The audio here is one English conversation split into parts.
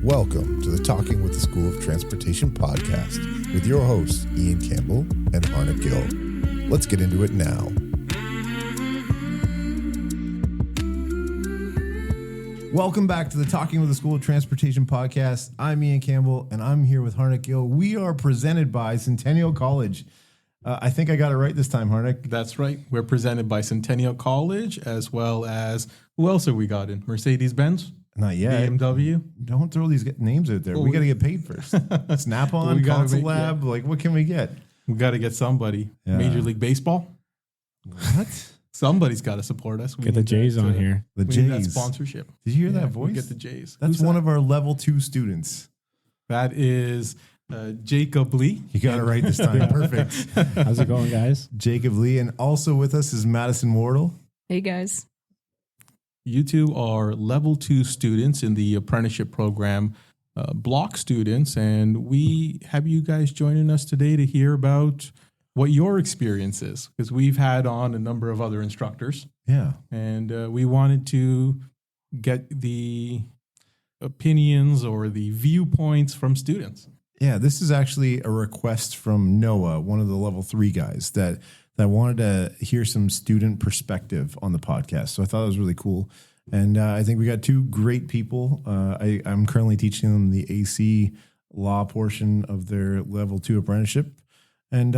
Welcome to the Talking with the School of Transportation podcast with your hosts, Ian Campbell and Harnek and Ian. Let's get into it now. Welcome back to the Talking with the School of Transportation podcast. I'm Ian Campbell, and I'm here with Harnek and Ian. We are presented by Centennial College. I think I got it right this time, Harnek. That's right. We're presented by Centennial College, as well as, who else have we got in? Mercedes-Benz? Not yet. BMW? Don't throw these names out there. We got to get paid first. Snap-on, Console Lab, like what can we get? We got to get somebody. Yeah. Major League Baseball? What? Somebody's got to support us. Get the Jays on here. The we Jays. need that sponsorship. Did you hear that voice? We get the Jays. That's one of our level 2 students. That is Jakob Lee. You got it right this time. Perfect. How's it going, guys? Jakob Lee. And also with us is Madison Wardle. Hey, guys. You two are level 2 students in the apprenticeship program, block students, and we have you guys joining us today to hear about what your experience is, because we've had on a number of other instructors. Yeah. And we wanted to get the opinions or the viewpoints from students. Yeah, this is actually a request from Noah, one of the level 3 guys that wanted to hear some student perspective on the podcast. So I thought it was really cool. And I think we got 2 great people. I'm currently teaching them the AC law portion of their level 2 apprenticeship. And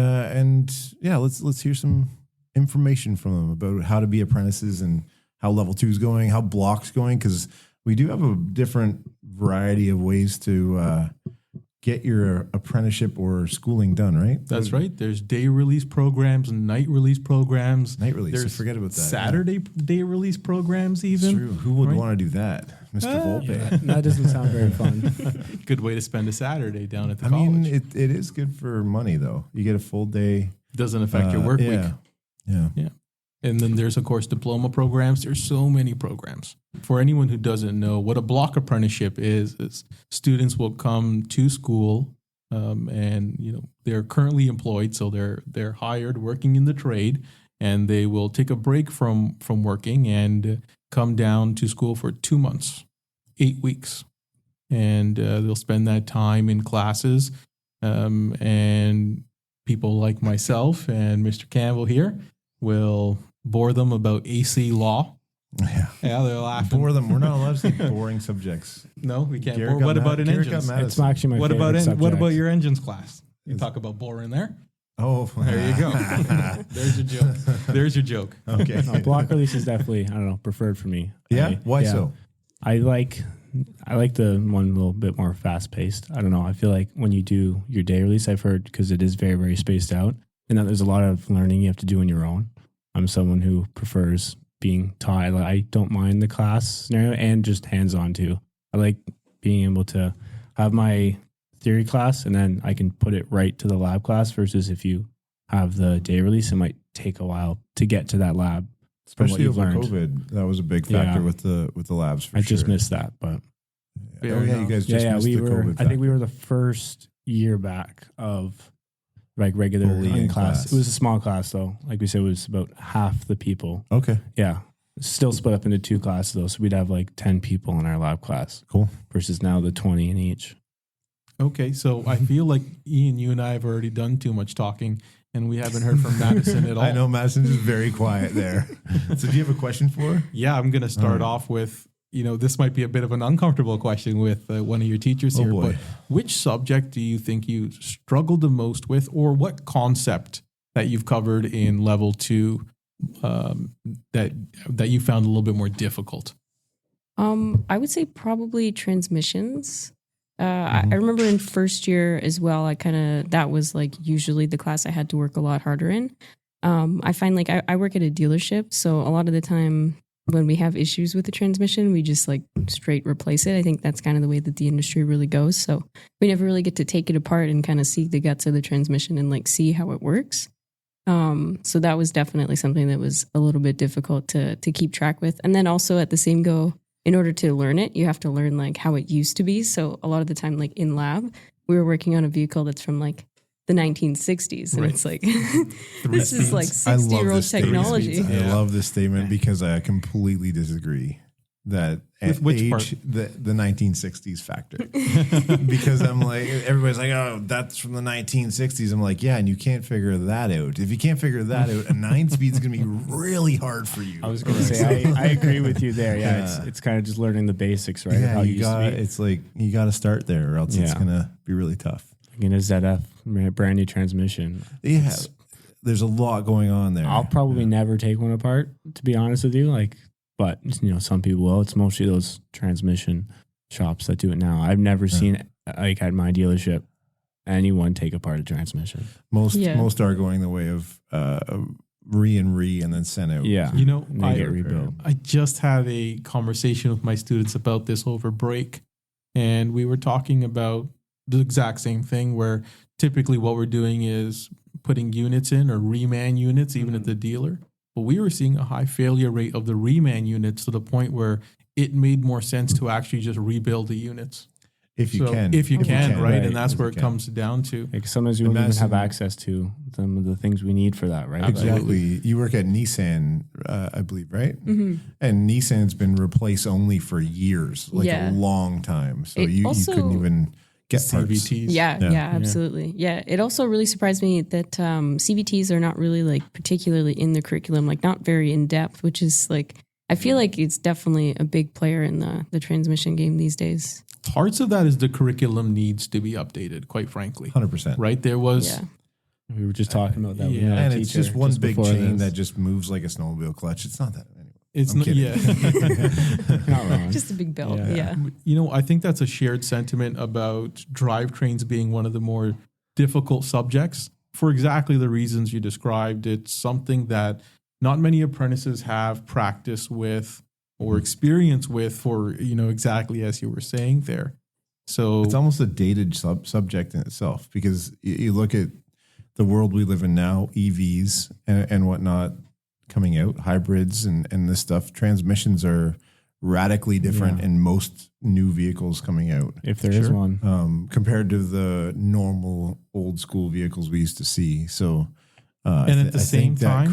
yeah, let's hear some information from them about how to be apprentices and how level 2 is going, how block's going, because we do have a different variety of ways to get your apprenticeship or schooling done, right? That's right. There's day release programs and night release programs. Night release, There's forget about that. Saturday day release programs even. It's true. Who would want to do that? Mr. Volpe. Yeah, that doesn't sound very fun. Good way to spend a Saturday down at the college. I mean, it is good for money, though. You get a full day. Doesn't affect your work week. Yeah. And then there's, of course, diploma programs. There's so many programs. For anyone who doesn't know, what a block apprenticeship is students will come to school and, they're currently employed. So they're hired working in the trade, and they will take a break from working and come down to school for 2 months, 8 weeks. And they'll spend that time in classes. And people like myself and Mr. Campbell here will bore them about AC law. Yeah, they're laughing. Bore them. We're not allowed to say boring subjects. No, we can't. What about an engines? It's actually my favorite subject. What about your engines class? You talk about boring there. Oh, there you go. There's your joke. There's your joke. Okay. No, block release is definitely, preferred for me. Yeah? Why so? I like the one a little bit more fast paced. I don't know. I feel like when you do your day release, I've heard, because it is very, very spaced out, and that there's a lot of learning you have to do on your own. I'm someone who prefers being taught. I don't mind the class scenario and just hands-on too. I like being able to have my theory class and then I can put it right to the lab class, versus if you have the day release, it might take a while to get to that lab. Especially over COVID, that was a big factor with the labs. I just missed that, but you guys just missed the COVID factor. I think we were the first year back of regular in class. It was a small class though. Like we said, it was about half the people. Okay. Yeah. Still split up into 2 classes though. So we'd have 10 people in our lab class. Cool. Versus now the 20 in each. Okay. So I feel like Ian, you and I have already done too much talking and we haven't heard from Madison at all. I know Madison's just very quiet there. So do you have a question for her? Yeah, I'm going to start off with, this might be a bit of an uncomfortable question with one of your teachers here, but which subject do you think you struggled the most with, or what concept that you've covered in level 2 that you found a little bit more difficult? I would say probably transmissions. I remember in first year as well, that was usually the class I had to work a lot harder in. I find I work at a dealership, so a lot of the time when we have issues with the transmission, we just straight replace it. I think that's kind of the way that the industry really goes. So we never really get to take it apart and kind of see the guts of the transmission and see how it works. So that was definitely something that was a little bit difficult to keep track with. And then also at the same go, in order to learn it, you have to learn how it used to be. So a lot of the time, in lab, we were working on a vehicle that's from the 1960s. And Right. it's like, this is like 60-year-old technology. I love this statement because I completely disagree. With which age, part? the 1960s factor. Because I'm like, everybody's like, oh, that's from the 1960s. I'm like, yeah, and you can't figure that out. If you can't figure that out, a 9-speed is going to be really hard for you. I was going to say, I agree with you there. Yeah, it's kind of just learning the basics, right? Yeah, it's like you got to start there, or else it's going to be really tough. Like in a ZF, brand new transmission. Yeah, there's a lot going on there. I'll probably never take one apart, to be honest with you. Like, but some people will. It's mostly those transmission shops that do it now. I've never seen like at my dealership anyone take apart a transmission. Most are going the way of re and then sent out. Yeah, I get rebuilt. I just had a conversation with my students about this over break, and we were talking about the exact same thing. Where typically what we're doing is putting units in or reman units, even at the dealer. But we were seeing a high failure rate of the reman units to the point where it made more sense to actually just rebuild the units. If you can, right? And that's where it comes down to. Like sometimes we don't even have access to some of the things we need for that, right? Exactly. You work at Nissan, I believe, right? Mm-hmm. And Nissan's been replace only for years, like a long time. So you couldn't even get CVTs. Yeah, absolutely. Yeah. It also really surprised me that CVTs are not really like particularly in the curriculum, like not very in depth, which is like, I feel like it's definitely a big player in the transmission game these days. Parts of that is the curriculum needs to be updated, quite frankly. 100%. Right? There was... We were just talking about that. Yeah. And it's just one big chain that just moves like a snowmobile clutch. It's not that anyway. It's not, not wrong. Just a big belt. Yeah. I think that's a shared sentiment about drivetrains being one of the more difficult subjects for exactly the reasons you described. It's something that not many apprentices have practice with or experience with for, exactly as you were saying there. So it's almost a dated subject in itself, because you look at the world we live in now, EVs and whatnot coming out, hybrids and this stuff. Transmissions are radically different in most new vehicles coming out. If there is one. Compared to the normal old school vehicles we used to see. So and at the same time,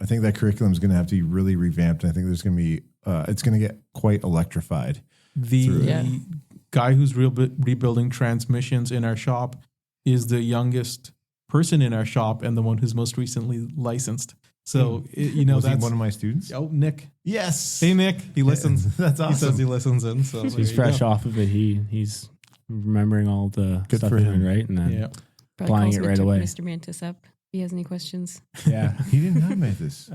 I think that curriculum is going to have to be really revamped. I think there's going to be, it's going to get quite electrified. The guy who's rebuilding transmissions in our shop is the youngest person in our shop and the one who's most recently licensed. So, was he one of my students? Oh, Nick. Yes. Hey, Nick. He listens. That's awesome. He says he listens in. So he's fresh off of it. He's remembering all the stuff he learned, right? And then applying it right away. Mr. Mantis up. If he has any questions. Yeah. He didn't have Mantis.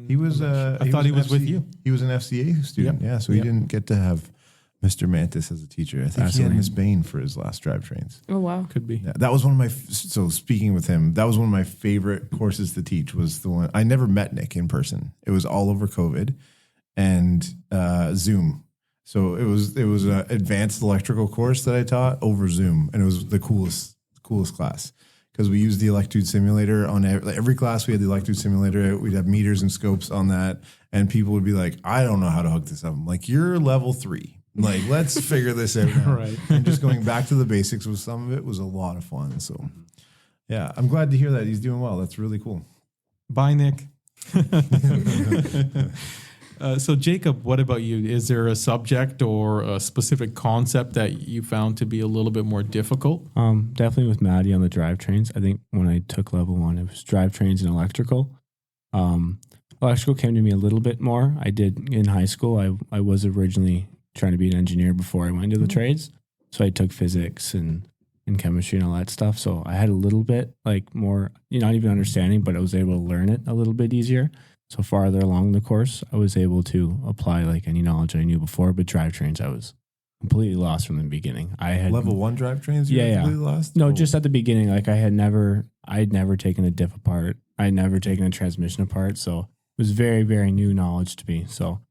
He was. I thought he was with you. He was an FCA student. Yep. Yeah. So he didn't get to have Mr. Mantis as a teacher. I think he had Miss Bain for his last drivetrains. Oh, wow. Could be. Yeah, that was one of my, so speaking with him, that was one of my favorite courses to teach, was the one, I never met Nick in person. It was all over COVID and Zoom. So it was an advanced electrical course that I taught over Zoom. And it was the coolest class, because we used the Electude simulator on every class. We had the Electude simulator. We'd have meters and scopes on that. And people would be like, I don't know how to hook this up. I'm like, you're level 3. Like, let's figure this out now. Right. And just going back to the basics with some of it was a lot of fun. So, yeah, I'm glad to hear that he's doing well. That's really cool. Bye, Nick. So, Jacob, what about you? Is there a subject or a specific concept that you found to be a little bit more difficult? Definitely with Maddie on the drivetrains. I think when I took level 1, it was drivetrains and electrical. Electrical came to me a little bit more. I did in high school. I was originally trying to be an engineer before I went into the trades. So I took physics and chemistry and all that stuff. So I had a little bit like more, not even understanding, but I was able to learn it a little bit easier. So farther along the course, I was able to apply like any knowledge I knew before, but drivetrains, I was completely lost from the beginning. I had level 1 drivetrains. Completely lost? No, just at the beginning. Like I'd never taken a diff apart. I'd never taken a transmission apart. So it was very, very new knowledge to me. So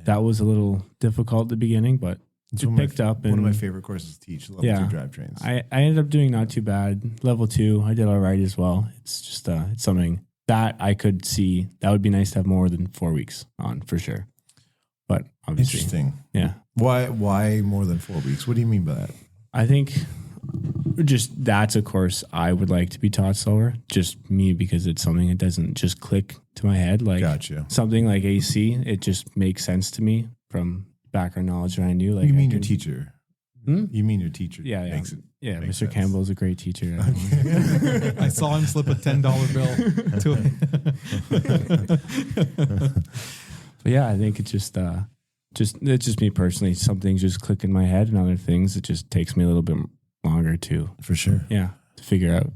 that was a little difficult at the beginning, but it picked up. One of my favorite courses to teach, level 2 drivetrains. I ended up doing not too bad. Level 2, I did all right as well. It's just it's something that I could see that would be nice to have more than 4 weeks on for sure. But obviously, interesting. Yeah. Why more than 4 weeks? What do you mean by that? I think just that's a course I would like to be taught slower. Just me, because it's something that doesn't just click to my head. Like Gotcha. Something like AC, it just makes sense to me from background knowledge that I knew. Like you mean your teacher? Hmm? You mean your teacher? Yeah, yeah. Makes Yeah, makes Mr. sense. Campbell is a great teacher. I saw him slip a $10 bill to But yeah, I think it's just me personally. Some things just click in my head, and other things it just takes me a little bit longer to For sure. to figure out.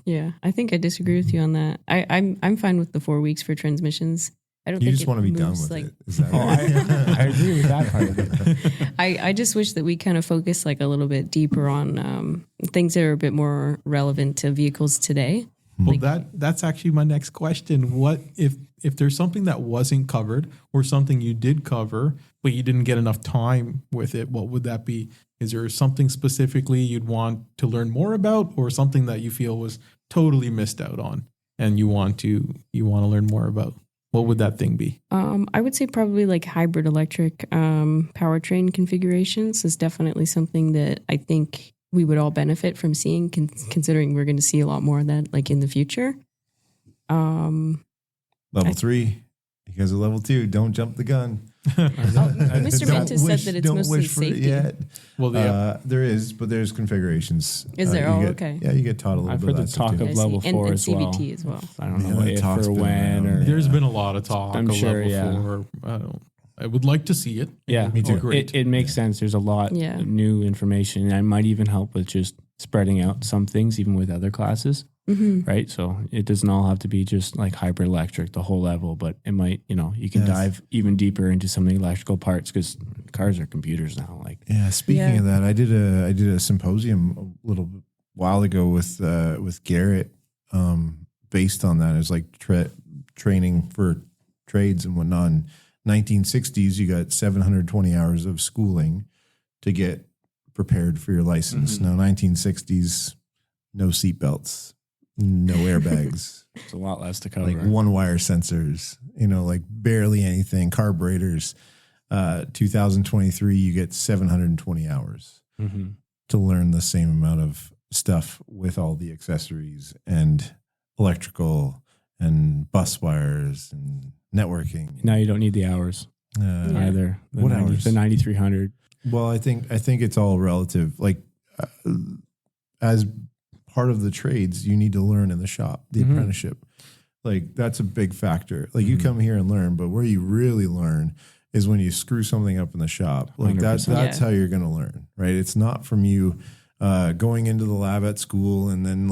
Yeah, I think I disagree with you on that. I'm fine with the 4 weeks for transmissions. I don't You think just it want to be done moves, with like, it. Is that Oh, right? I agree with that part of it. I just wish that we kind of focus like a little bit deeper on things that are a bit more relevant to vehicles today. Well, that's actually my next question. What if there's something that wasn't covered or something you did cover, but you didn't get enough time with it? What would that be? Is there something specifically you'd want to learn more about, or something that you feel was totally missed out on and you want to learn more about? What would that thing be? I would say probably like hybrid electric powertrain configurations is definitely something that I think we would all benefit from seeing, considering we're going to see a lot more of that like in the future. Level 3. You guys are level 2. Don't jump the gun. Mr. Don't Mentis said that it's don't mostly wish for it safety. yet. Well, There is, but there's configurations. Is there? You Oh, get- okay. Yeah, you get taught a little I've bit heard of the that stuff talk too. of I see. level And 4 as well. CVT as well. I don't know Yeah, the if talk's or been when around. or there's been a lot of talk. I'm of sure, level yeah. 4. I would like to see it. yeah, Me too. Great. It makes sense. There's a lot Yeah. of new information, and it might even help with just spreading out some things, even with other classes, Mm-hmm. right? So it doesn't all have to be just like hybrid electric, the whole level, but it might, you can Yes. dive even deeper into some of the electrical parts because cars are computers now. Like, Yeah, speaking Yeah. of that, I did a symposium a little while ago with Garrett, based on that. It's like training for trades and whatnot. In 1960s, you got 720 hours of schooling to get prepared for your license. Mhm. Now, 1960s, no seatbelts, no airbags, it's a lot less to cover. like one wire sensors, like barely anything, carburetors. 2023, you get 720 hours Mhm. to learn the same amount of stuff with all the accessories and electrical and bus wires and networking. Now you don't need the hours Uh, Yeah. either. The What hours? The 9300. Well, I think it's all relative. Like as part of the trades, you need to learn in the shop, the Mhm. apprenticeship. Like that's a big factor. Like you Mhm. come here and learn, but where you really learn is when you screw something up in the shop. Like that's 100%. how you're going to learn, right? It's not from you going into the lab at school and then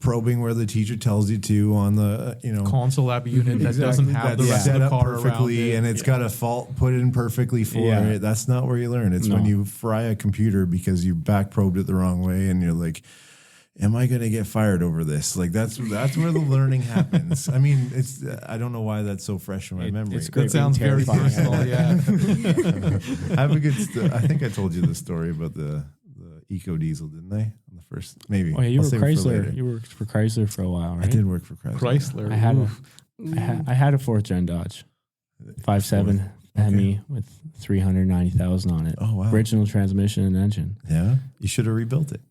probing where the teacher tells you to on the Console app unit that doesn't have the that's rest set of the up car perfectly around it. and it's got a fault put in perfectly for Yeah. it. That's not where you learn. It's when No. you fry a computer because you back probed it the wrong way and you're like, am I going to get fired over this? Like that's where the learning happens. I mean, I don't know why that's so fresh in my memory. It's great. That sounds very Terrifying. personal. Yeah. I have a good. I think I told you the story about the Eco Diesel, didn't I? On the first, maybe. Oh, yeah, you I'll were save it for Chrysler. later. You worked for Chrysler for a while, right? I did work for Chrysler. Chrysler. I had a, oof. I had a 4th gen Dodge, 5.7 Hemi with 390,000 on it. Oh wow! Original transmission and engine. Yeah, you should have rebuilt it.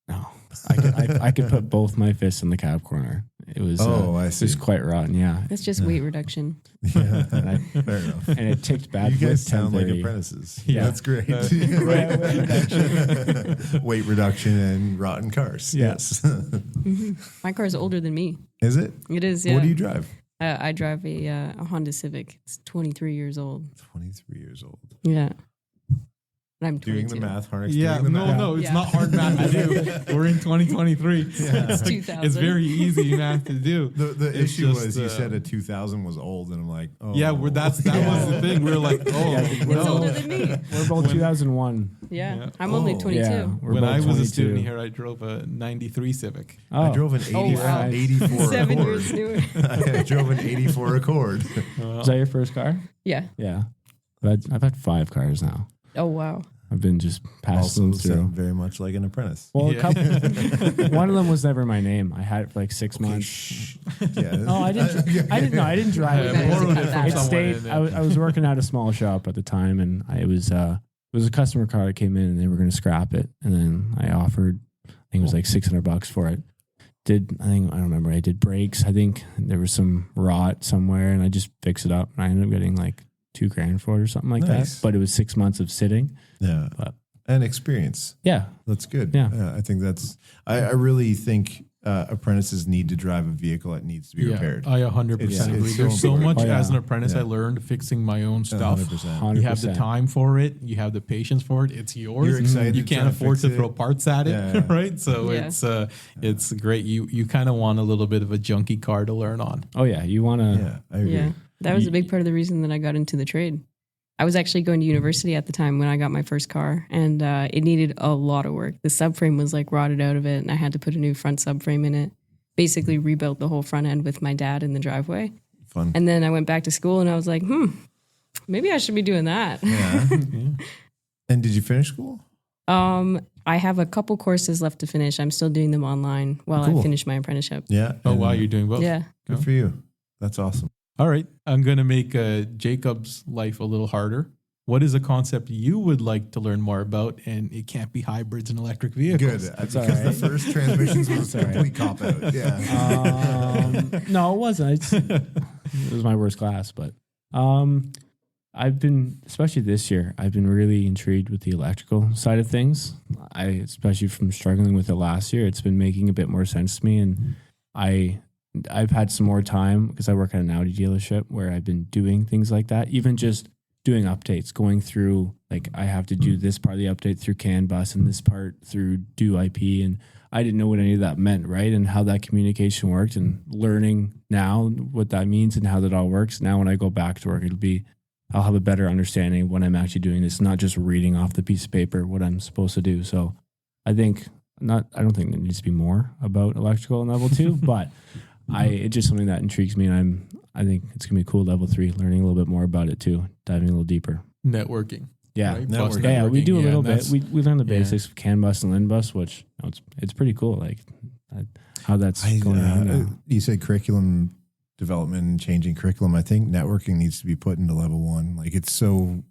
No, I could put both my fists in the cab corner. It was I it see. was quite rotten. Yeah, That's just weight reduction. Yeah, fair enough. and it ticked bad. You guys with sound like 1030. apprentices. Yeah. That's great. Weight reduction and rotten cars. Yeah. Yes. Mhm. My car's older than me. Is it? It is. Yeah. What do you drive? I drive a Honda Civic. It's 23 years old. 23 years old. Yeah. And I'm 22. Doing the math, Harnek's Yeah, doing the math. no, it's Yeah. not hard math to do. We're in 2023. It's 2000. It's very easy math to do. The It's issue just, was you said a 2000 was old, and I'm like, oh. Yeah, that was the thing. We were like, oh, It's no. older than me. We're both 2001. Yeah. Yeah. I'm only Oh. 22. Yeah, we're When both I was 22. a student here, I drove a 93 Civic. Oh, I drove an 80, Oh, wow. 84 7 Accord. years newer. I drove an 84 Accord. Was that your first car? Yeah. Yeah, I've had 5 cars now. Oh, wow. I've been just passing Also them through. sound very much like an apprentice. Well, Yeah. a couple. One of them was never my name. I had it for like 6 months. Shh. Yeah. No, I didn't. I didn't know. I didn't drive Yeah, it. borrowed it from It someone stayed. and I was working at a small shop at the time, and it was a customer car that came in, and they were going to scrap it. And then I offered, I think it was like $600 for it. I don't remember. I did brakes. I think there was some rot somewhere, and I just fixed it up. And I ended up getting like $2,000 for it or something like Nice. that. But it was 6 months of sitting. Yeah. But And experience. yeah, That's good. Yeah. I think I really think apprentices need to drive a vehicle that needs to be repaired. I 100% It's agree. so There's so important. much Oh, yeah. as an apprentice Yeah. I learned fixing my own stuff. 100%. You have the 100%. time for it. You have the patience for it. It's yours. You're excited You to try can't to afford fix to it. throw parts at it, Yeah. right? So Yeah. it's great. You kind of want a little bit of a junky car to learn on. Oh yeah, you want to. Yeah, I agree. Yeah. That was a big part of the reason that I got into the trade. I was actually going to university at the time when I got my first car, and it needed a lot of work. The subframe was like rotted out of it, and I had to put a new front subframe in it. Basically rebuilt the whole front end with my dad in the driveway. Fun. And then I went back to school and I was like, maybe I should be doing that. Yeah. And did you finish school? I have a couple courses left to finish. I'm still doing them online while Cool. I finish my apprenticeship. Yeah. Oh, And wow, you're doing both. Yeah. good for you. That's awesome. All right. I'm going to make Jacob's life a little harder. What is a concept you would like to learn more about? And it can't be hybrids and electric vehicles. Good. That's Because all right. the first transmissions was a That's all right. complete cop out. Yeah. No, it wasn't. It was my worst class, but I've been, especially this year, I've been really intrigued with the electrical side of things. Especially from struggling with it last year, it's been making a bit more sense to me, and I've had some more time because I work at an Audi dealership where I've been doing things like that, even just doing updates, going through, like I have to do this part of the update through CAN bus and this part through do IP, and I didn't know what any of that meant, right? And how that communication worked, and learning now what that means and how that all works. Now when I go back to work, I'll have a better understanding when I'm actually doing this, not just reading off the piece of paper what I'm supposed to do. So I don't think there needs to be more about electrical in level 2, but it's just something that intrigues me, and I think it's gonna be cool. Level 3, learning a little bit more about it too, diving a little deeper. Networking. Yeah, Right? Networking. Bus yeah, we do a networking, little and bit. that's- We learn the basics of CAN bus and LIN bus, which it's pretty cool. Like how that's going around now. You said curriculum development and changing curriculum. I think networking needs to be put into level 1. Like it's so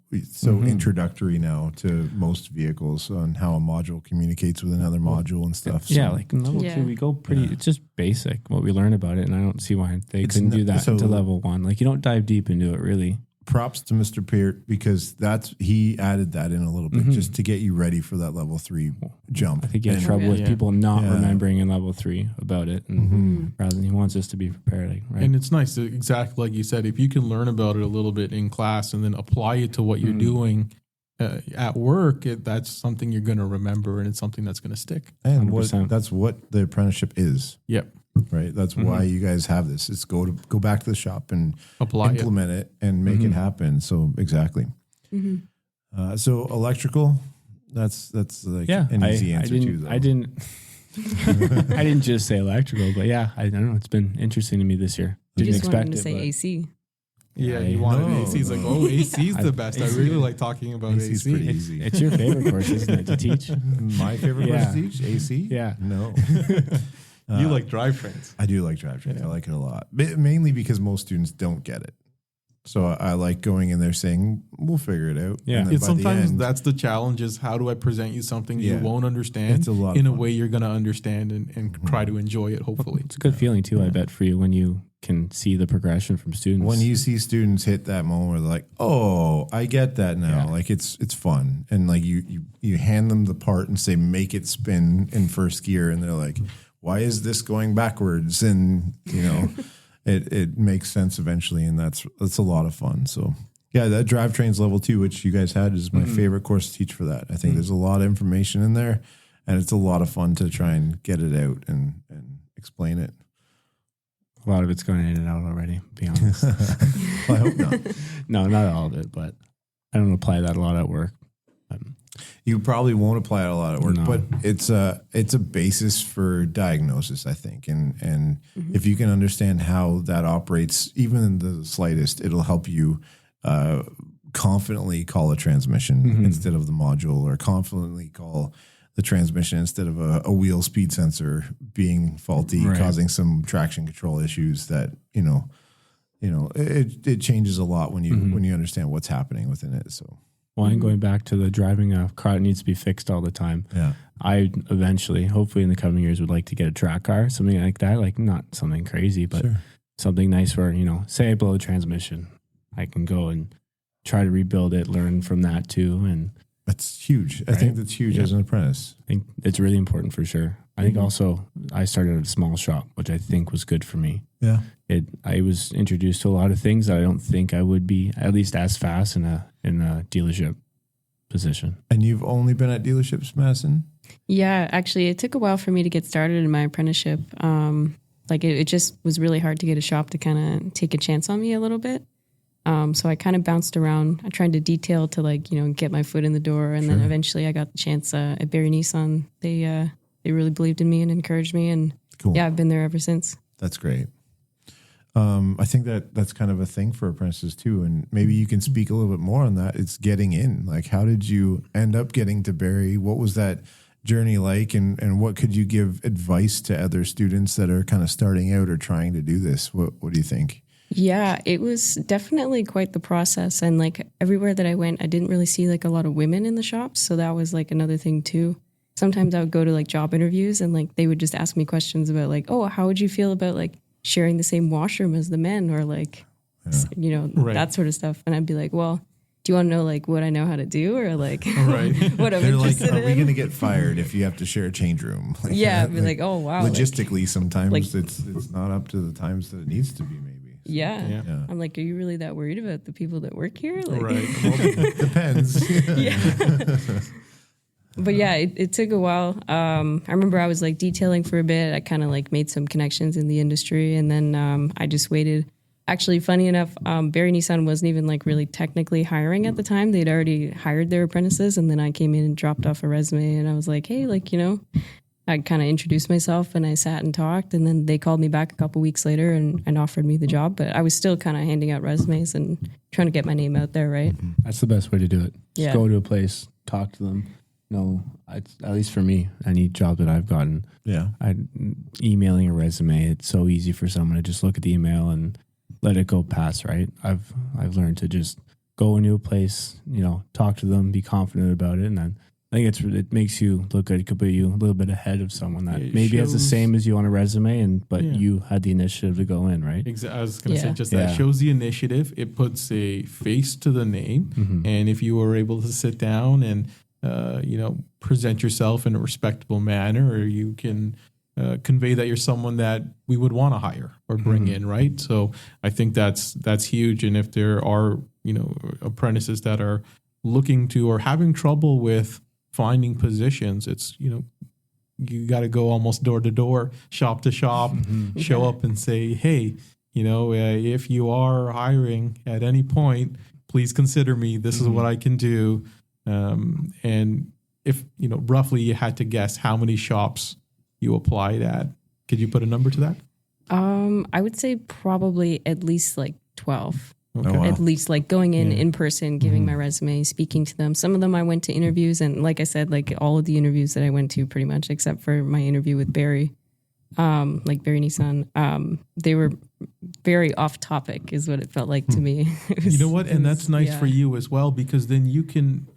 introductory now to most vehicles on how a module communicates with another module and stuff. Yeah, So like in level Yeah. 2, we go pretty. It's just basic what we learn about it, and I don't see why they It's couldn't do not- that so- into level 1. Like you don't dive deep into it really. props to Mr. Peart because he added that in a little bit just to get you ready for that level 3 jump. I think you have And- trouble with Yeah. people not Yeah. remembering in level 3 about it, and rather than he wants us to be prepared. Like, right? And it's nice, exactly like you said, if you can learn about it a little bit in class and then apply it to what you're doing at work, that's something you're going to remember, and it's something that's going to stick. And 100%. that's what the apprenticeship is, Yep. right? That's why you guys have this. It's go back to the shop and Apply it. implement it and make it happen. So exactly. So electrical, that's like an easy answer too. Though. I didn't just say electrical, but yeah, I don't know. It's been interesting to me this year. You Didn't just wanted expect to it. say but- AC. Yeah, Yeah, you wanted no. AC. He's like, oh, AC is the best. I really like talking about AC's pretty AC. easy. It's your favorite course, isn't it, to teach? My favorite Yeah. course to teach, AC? Yeah. No. You like drivetrains. I do like drivetrains. I like it a lot. Mainly because most students don't get it. So I like going in there saying, we'll figure it out. Yeah. And then It's by the sometimes end, that's the challenge, is how do I present you something you Yeah. won't understand It's a lot of in a fun. way you're going to understand and try to enjoy it, hopefully. It's a good feeling too, I bet, for you when you can see the progression from students. when you see students hit that moment where they're like, oh, I get that now. Yeah. Like it's fun. And like you hand them the part and say, make it spin in first gear. And they're like, why is this going backwards? And it makes sense eventually. And that's a lot of fun. So yeah, that drivetrains level 2, which you guys had, is my favorite course to teach for that. I think there's a lot of information in there and it's a lot of fun to try and get it out and explain it. a lot of it's going in and out already, to be honest. Well, I hope not. No, not all of it, but I don't apply that a lot at work. You probably won't apply it a lot at work, No. but it's a basis for diagnosis, I think. And if you can understand how that operates, even in the slightest, it'll help you confidently call a transmission instead of the module, or confidently call the transmission instead of a wheel speed sensor being faulty, Right. causing some traction control issues that, it changes a lot when you understand what's happening within it. So Well, and going back to the driving a car that needs to be fixed all the time. yeah. I eventually, hopefully in the coming years, would like to get a track car, something like that. Like not something crazy, but Sure. something nice where, say I blow the transmission, I can go and try to rebuild it, learn from that too. And That's huge. I think that's huge as an apprentice. I think it's really important for sure. I think also I started at a small shop, which I think was good for me. Yeah. I was introduced to a lot of things that I don't think I would be at least as fast in a dealership position. And you've only been at dealerships, Madison? Yeah, actually, it took a while for me to get started in my apprenticeship. It just was really hard to get a shop to kind of take a chance on me a little bit. So I kind of bounced around. I tried to detail to get my foot in the door, and then eventually I got the chance at Barry Nissan. They really believed in me and encouraged me, and yeah, I've been there ever since. That's great. I think that's kind of a thing for apprentices too, and maybe you can speak a little bit more on that. It's getting in. Like, how did you end up getting to Barry? What was that journey like, and what could you give advice to other students that are kind of starting out or trying to do this? What do you think? Yeah, it was definitely quite the process, and everywhere that I went, I didn't really see a lot of women in the shops, so that was another thing too. Sometimes I would go to job interviews, and they would just ask me questions about oh, how would you feel about sharing the same washroom as the men, or that sort of stuff. And I'd be like, well, do you want to know what I know how to do, or what I'm interested in? Are we going to get fired if you have to share a change room? Yeah, I'd be oh wow. Logistically, sometimes it's not up to the times that it needs to be. Maybe. Yeah. I'm are you really that worried about the people that work here? Right. Well, depends. Yeah. But yeah, it took a while. I remember I was detailing for a bit. I kind of made some connections in the industry, and then I just waited. Actually, funny enough, Barry Nissan wasn't even really technically hiring at the time. They'd already hired their apprentices, and then I came in and dropped off a resume, and I was like, hey, I kind of introduced myself, and I sat and talked, and then they called me back a couple weeks later and offered me the job. But I was still kind of handing out resumes and trying to get my name out there, right? That's the best way to do it. Just go to a place, talk to them. No, at least for me, any job that I've gotten, emailing a resume, it's so easy for someone to just look at the email and let it go past, right? I've learned to just go into a place, talk to them, be confident about it, and then I think it makes you look good. It could put you a little bit ahead of someone that maybe has the same as you on a resume, but you had the initiative to go in, right? Exactly. I was going to say just that shows the initiative. It puts a face to the name, and if you were able to sit down and present yourself in a respectable manner, or you can convey that you're someone that we would want to hire or bring in, right? So I think that's huge. And if there are, apprentices that are looking to or having trouble with finding positions, it's, you got to go almost door to door, shop to shop, show up and say, hey, if you are hiring at any point, please consider me. This is what I can do. And if, roughly you had to guess how many shops you applied at, could you put a number to that? I would say probably at least 12. Okay. Oh, wow. At least going in person, giving my resume, speaking to them. Some of them I went to interviews, and like I said, all of the interviews that I went to pretty much, except for my interview with Barry, Barry Nissan, they were very off topic is what it felt like to me. You know what? And that's nice for you as well, because then you can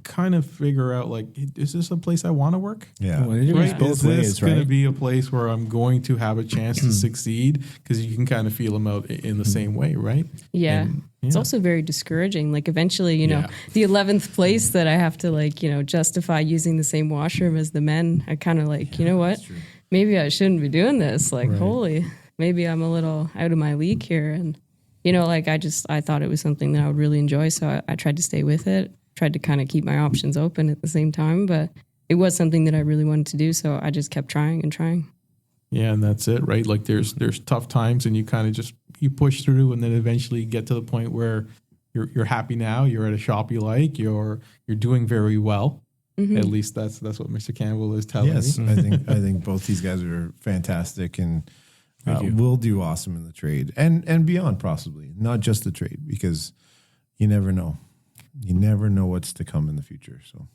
kind of figure out is this a place I want to work? Yeah. Well, right? both Is this ways, going to be a place where I'm going to have a chance to succeed? Because you can kind of feel them out in the same way, right? Yeah. And, it's also very discouraging. Eventually, the 11th place that I have to justify using the same washroom as the men, I kind of you know what? Maybe I shouldn't be doing this. Holy, maybe I'm a little out of my league here. And, I thought it was something that I would really enjoy. So I tried to stay with it. Tried to kind of keep my options open at the same time, but it was something that I really wanted to do, so I just kept trying and trying. Yeah, and that's it, right? There's tough times, and you kind of just you push through, and then eventually get to the point where you're happy now. You're at a shop you like. You're doing very well. At least that's what Mr. Campbell is telling me. Yes, I think both these guys are fantastic and will do awesome in the trade and beyond, possibly not just the trade, because you never know. You never know what's to come in the future. So,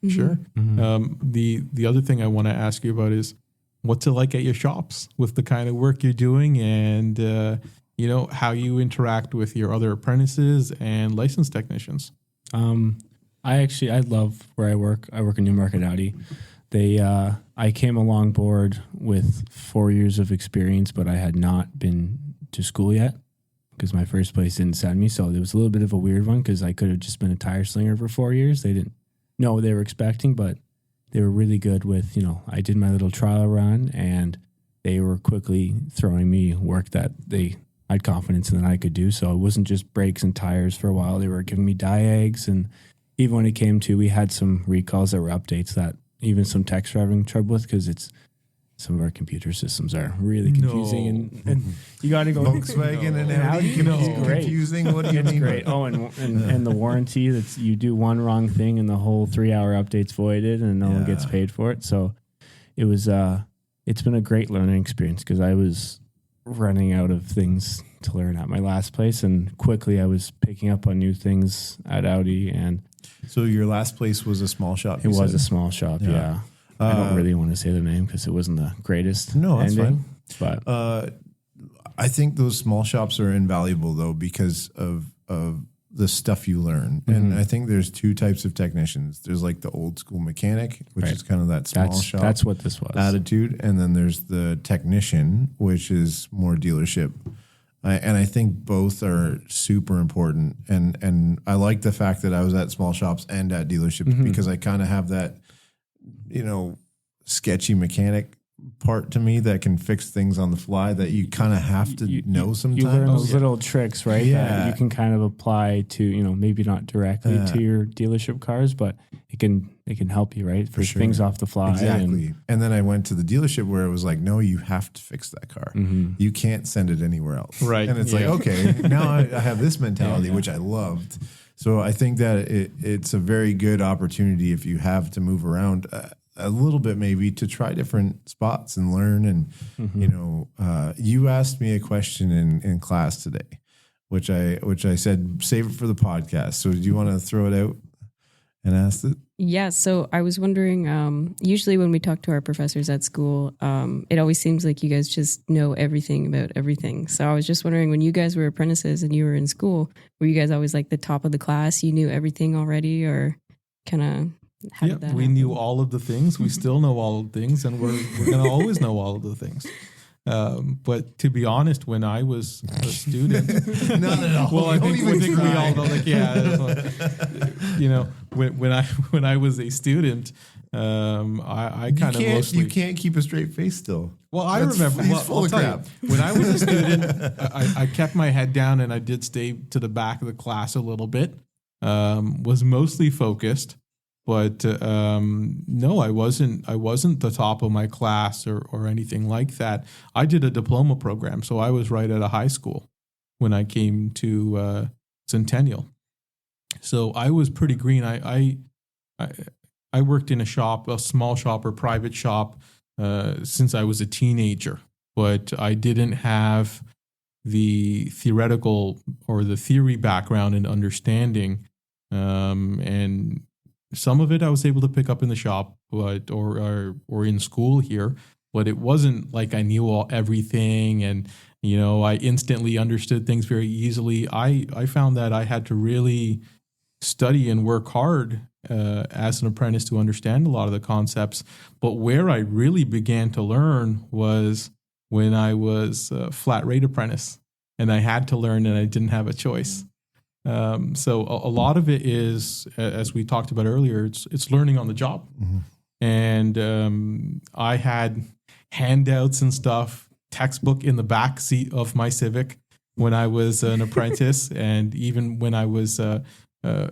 sure. The other thing I want to ask you about is what's it like at your shops with the kind of work you're doing, and how you interact with your other apprentices and licensed technicians. I love where I work. I work in Newmarket Audi. I came along board with 4 years of experience, but I had not been to school yet. because my first place didn't send me. So it was a little bit of a weird one because I could have just been a tire slinger for 4 years. They didn't know what they were expecting, but they were really good with, I did my little trial run and they were quickly throwing me work that they had confidence in that I could do. So it wasn't just brakes and tires for a while. They were giving me diags. And even when it came to, we had some recalls that were updates that even some techs were having trouble with because some of our computer systems are really confusing, and you got to go Volkswagen and Audi. It's great. Confusing. What do you mean? It's great. Oh, and the warranty that's you do one wrong thing and the whole 3-hour update's voided and no one gets paid for it. So it was it's been a great learning experience because I was running out of things to learn at my last place, and quickly I was picking up on new things at Audi. And so your last place was a small shop. It was a small shop. Yeah. I don't really want to say the name because it wasn't the greatest. No, that's ending, fine. But I think those small shops are invaluable though because of the stuff you learn. And I think there's two types of technicians. There's like the old school mechanic, which is kind of that small shop. That's what this was. Attitude. And then there's the technician, which is more dealership. And I think both are super important. And I like the fact that I was at small shops and at dealerships because I kind of have that, sketchy mechanic part to me that can fix things on the fly that you kind of have to know sometimes. You learn those little tricks, right? Yeah. That you can kind of apply to, maybe not directly to your dealership cars, but it can help you, right? For things off the fly. Exactly. And then I went to the dealership where it was like, no, you have to fix that car. You can't send it anywhere else. Right. And it's like, okay, now I have this mentality, which I loved. So I think that it's a very good opportunity if you have to move around a little bit, maybe to try different spots and learn. And, you asked me a question in class today, which I said, save it for the podcast. So do you want to throw it out and ask it? Yeah. So I was wondering, usually when we talk to our professors at school, it always seems like you guys just know everything about everything. So I was just wondering, when you guys were apprentices and you were in school, were you guys always like the top of the class? You knew everything already, or kind of how did that we happen? knew all of the things. We still know all of the things, and we're going to always know all of the things. But to be honest, when I was a student, Not at all. well, I think we all know, when I was a student, I kind of mostly. You can't keep a straight face still. Well, I remember. He's full of crap. When I was a student, I kept my head down and I did stay to the back of the class a little bit. Was mostly focused. But no, I wasn't the top of my class or anything like that. I did a diploma program, so I was right at a high school when I came to Centennial. So I was pretty green. I worked in a shop, a small shop or private shop, since I was a teenager. But I didn't have the theoretical or the theory background and understanding, and some of it I was able to pick up in the shop, but or in school here. But it wasn't like I knew everything, and I instantly understood things very easily. I found that I had to really study and work hard as an apprentice to understand a lot of the concepts. But where I really began to learn was when I was a flat rate apprentice, and I had to learn, and I didn't have a choice. So a lot of it is, as we talked about earlier, it's learning on the job. And I had handouts and stuff, textbook in the back seat of my Civic when I was an apprentice, and even when I was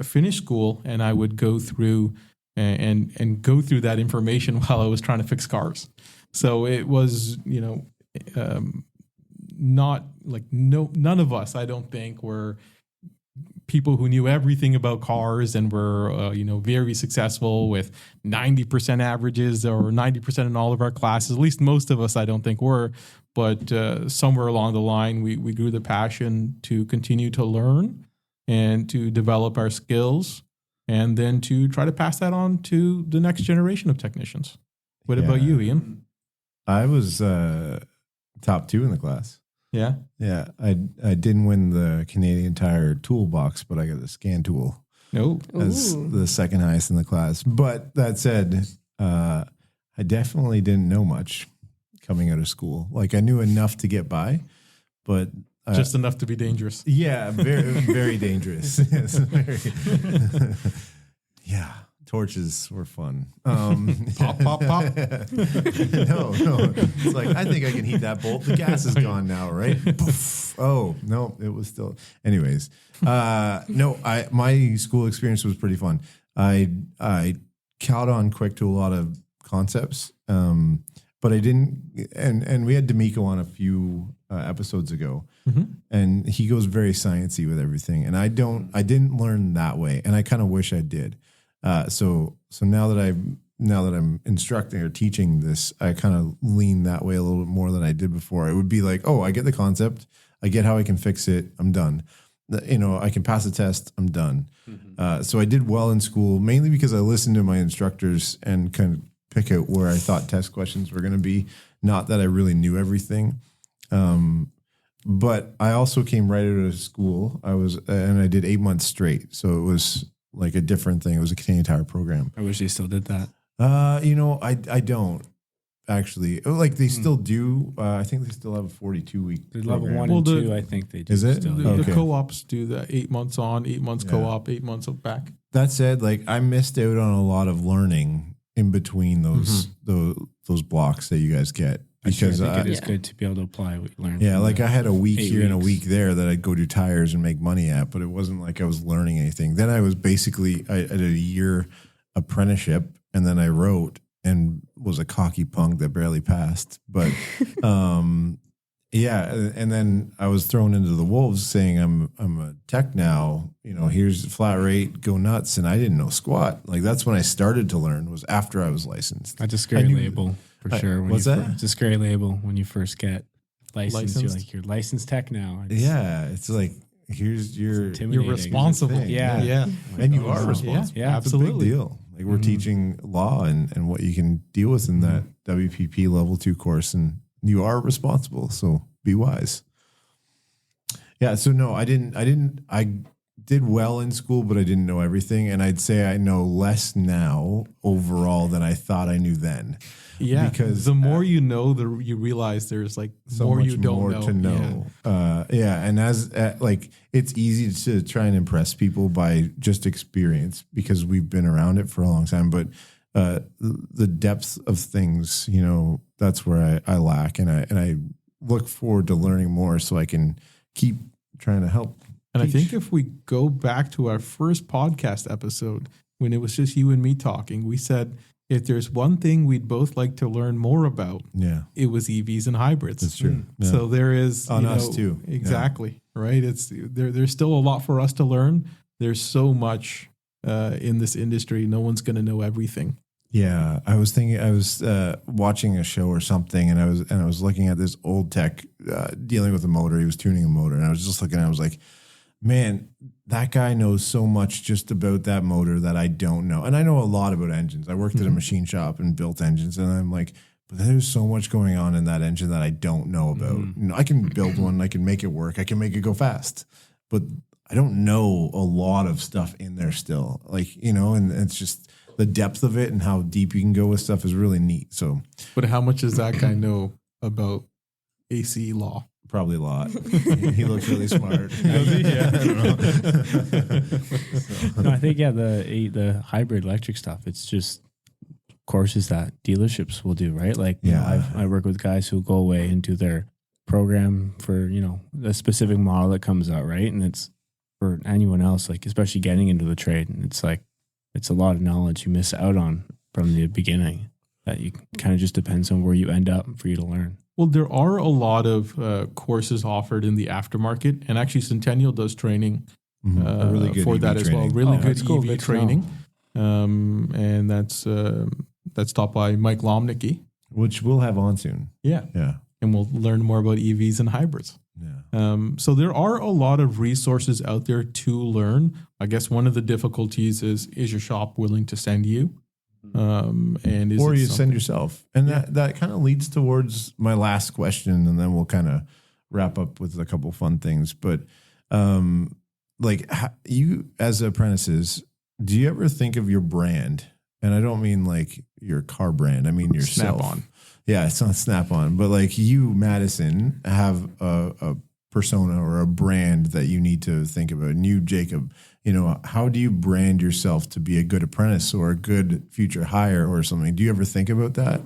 finished school, and I would go through and go through that information while I was trying to fix cars. So it was, not like none of us, I don't think, were people who knew everything about cars and were, very successful with 90% averages or 90% in all of our classes. At least most of us, I don't think, were. But somewhere along the line, we grew the passion to continue to learn and to develop our skills, and then to try to pass that on to the next generation of technicians. What about you, Ian? I was top 2 in the class. Yeah. Yeah. I didn't win the Canadian Tire toolbox, but I got the scan tool No. as the second highest in the class. But that said, I definitely didn't know much coming out of school. Like, I knew enough to get by, but Just enough to be dangerous. Yeah, very, very dangerous. Yes, very. Yeah, torches were fun. Pop, pop, pop. No. It's like, I think I can heat that bolt. The gas is gone now, right? Poof. Oh, no, it was still. Anyways, no, my school experience was pretty fun. I caught on quick to a lot of concepts, but I didn't. And we had D'Amico on a few episodes ago, and he goes very sciencey with everything, and I didn't learn that way, and I kind of wish I did. So now that I'm instructing or teaching this, I kind of lean that way a little bit more than I did before. It would be like, oh, I get the concept, I get how I can fix it, I'm done. I can pass a test, I'm done. So I did well in school, mainly because I listened to my instructors and kind of pick out where I thought test questions were going to be. Not that I really knew everything. But I also came right out of school. And I did 8 months straight. So it was like a different thing. It was a Canadian Tire program. I wish they still did that. I don't actually. Like they still do. I think they still have a 42-week Level program. 1 and 2, I think they do. Is it? Still. The co-ops do that 8 months on, 8 months co-op, 8 months back. That said, like I missed out on a lot of learning in between those blocks that you guys get. Because I think it is good to be able to apply what you learned. Yeah, like I had a week here and a weeks. week there that I'd go do tires and make money at, but it wasn't like I was learning anything. Then I was basically, I did a year apprenticeship, and then I wrote and was a cocky punk that barely passed. But yeah, and then I was thrown into the wolves saying I'm a tech now. Here's the flat rate, go nuts, and I didn't know squat. Like that's when I started to learn. Was after I was licensed. That's a scary label. For sure. What's that? It's a scary label when you first get licensed. You're like, you're licensed tech now. It's like, here's you're responsible. Yeah. And you are responsible. Yeah, it's absolutely. a big deal. Like we're teaching law and what you can deal with in that WPP level 2 course, and you are responsible. So be wise. Yeah. So no, I did well in school, but I didn't know everything. And I'd say I know less now overall than I thought I knew then. Yeah, because the more you know, you realize there's like so more much you don't more know. to know. And as like it's easy to try and impress people by just experience because we've been around it for a long time. But the depth of things, that's where I lack, and I look forward to learning more so I can keep trying to help. And I think if we go back to our first podcast episode when it was just you and me talking, we said, if there's one thing we'd both like to learn more about, it was EVs and hybrids. That's true. Yeah. So there is on us too. Exactly. Right. It's there's still a lot for us to learn. There's so much in this industry. No one's going to know everything. Yeah, I was watching a show or something, and I was looking at this old tech dealing with a motor. He was tuning a motor, and I was just looking. I was like, man, that guy knows so much just about that motor that I don't know. And I know a lot about engines. I worked at a machine shop and built engines, and I'm like, but there's so much going on in that engine that I don't know about. I can build one, I can make it work, I can make it go fast, but I don't know a lot of stuff in there still. Like, and it's just the depth of it and how deep you can go with stuff is really neat. So, but how much does that guy know about AC law? Probably a lot. He looks really smart. Yeah. I don't know. No, I think the hybrid electric stuff. It's just courses that dealerships will do, right? Like, I work with guys who go away and do their program for the specific model that comes out, right? And it's for anyone else, like especially getting into the trade, and it's like it's a lot of knowledge you miss out on from the beginning. That you kind of just depends on where you end up for you to learn. Well, there are a lot of courses offered in the aftermarket, and actually Centennial does training really good for EV that as well. training. Really good cool. EV training, and that's taught by Mike Lomnicki, which we'll have on soon. Yeah, and we'll learn more about EVs and hybrids. Yeah. So there are a lot of resources out there to learn. I guess one of the difficulties is your shop willing to send you? And is or it you something? send yourself. And that kind of leads towards my last question, and then we'll kind of wrap up with a couple fun things. But like you as apprentices, do you ever think of your brand? And I don't mean like your car brand. I mean yourself. Snap-on. Yeah, it's not Snap-on. But like you, Madison, have a persona or a brand that you need to think about? And you, Jakob, how do you brand yourself to be a good apprentice or a good future hire or something? Do you ever think about that?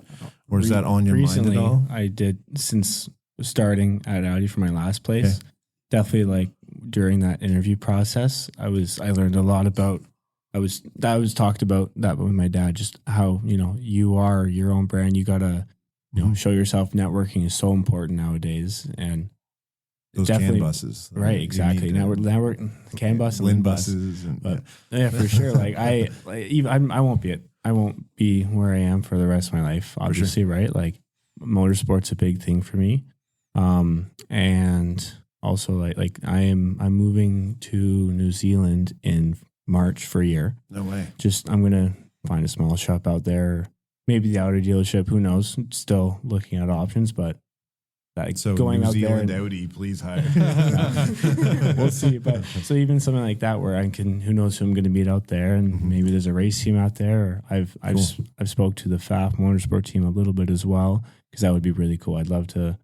Or is that on your mind at all? I did, since starting at Audi for my last place. Okay. Definitely, like during that interview process, I learned a lot about. I was talked about that with my dad, just how you are your own brand. You gotta show yourself. Networking is so important nowadays, and those CAN buses, right? Exactly. Network CAN bus and Lin buses, yeah, for sure. Like I won't be where I am for the rest of my life, obviously, sure. Right? Like motorsport's a big thing for me. And also like I'm moving to New Zealand in March for a year. No way. I'm going to find a small shop out there, maybe the Audi dealership, who knows, still looking at options, but like so going New out Zealand there. Audi, please hire. We'll see. But so even something like that where who knows who I'm going to meet out there, and maybe there's a race team out there. Or I've spoke to the FAF Motorsport team a little bit as well, because that would be really cool. I'd love to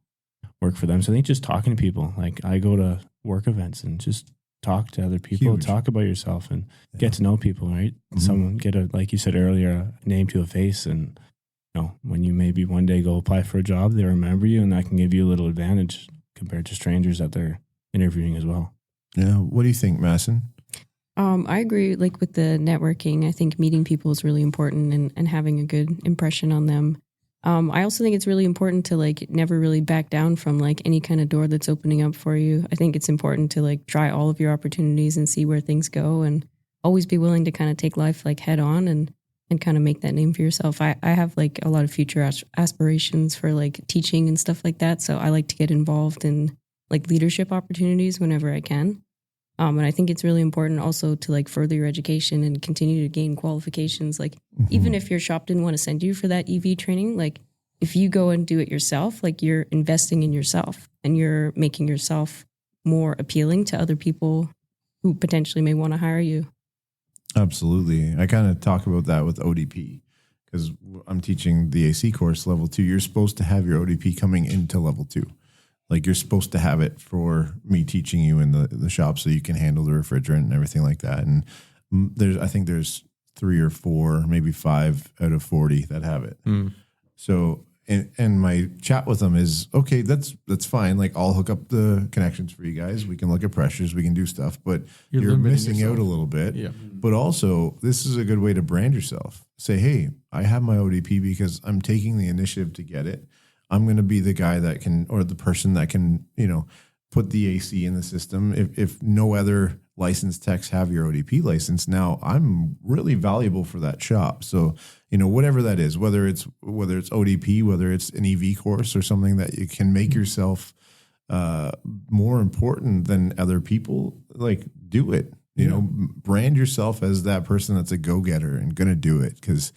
work for them. So I think just talking to people, like I go to work events and just talk to other people, huge. Talk about yourself and get to know people, right? Mm-hmm. Someone get like you said earlier, a name to a face, and when you maybe one day go apply for a job, they remember you, and that can give you a little advantage compared to strangers that they're interviewing as well. Yeah. What do you think, Madison? I agree. Like with the networking, I think meeting people is really important and having a good impression on them. I also think it's really important to like never really back down from like any kind of door that's opening up for you. I think it's important to like try all of your opportunities and see where things go, and always be willing to kind of take life like head on and kind of make that name for yourself. I have like a lot of future aspirations for like teaching and stuff like that. So I like to get involved in like leadership opportunities whenever I can. And I think it's really important also to like further your education and continue to gain qualifications. Like even if your shop didn't want to send you for that EV training, like if you go and do it yourself, like you're investing in yourself and you're making yourself more appealing to other people who potentially may want to hire you. Absolutely. I kind of talk about that with ODP because I'm teaching the AC course level 2. You're supposed to have your ODP coming into level 2. Like you're supposed to have it for me teaching you in the shop so you can handle the refrigerant and everything like that. And I think there's 3 or 4, maybe 5 out of 40 that have it. So, and my chat with them is, okay, that's fine. Like I'll hook up the connections for you guys. We can look at pressures. We can do stuff, but you're missing out a little bit. Yeah. But also this is a good way to brand yourself. Say, hey, I have my ODP because I'm taking the initiative to get it. I'm going to be the guy that can, or the person that can, put the AC in the system. If no other licensed techs have your ODP license, now I'm really valuable for that shop. So, whatever that is, whether it's ODP, whether it's an EV course or something that you can make yourself more important than other people, like do it. Brand yourself as that person that's a go-getter and going to do it because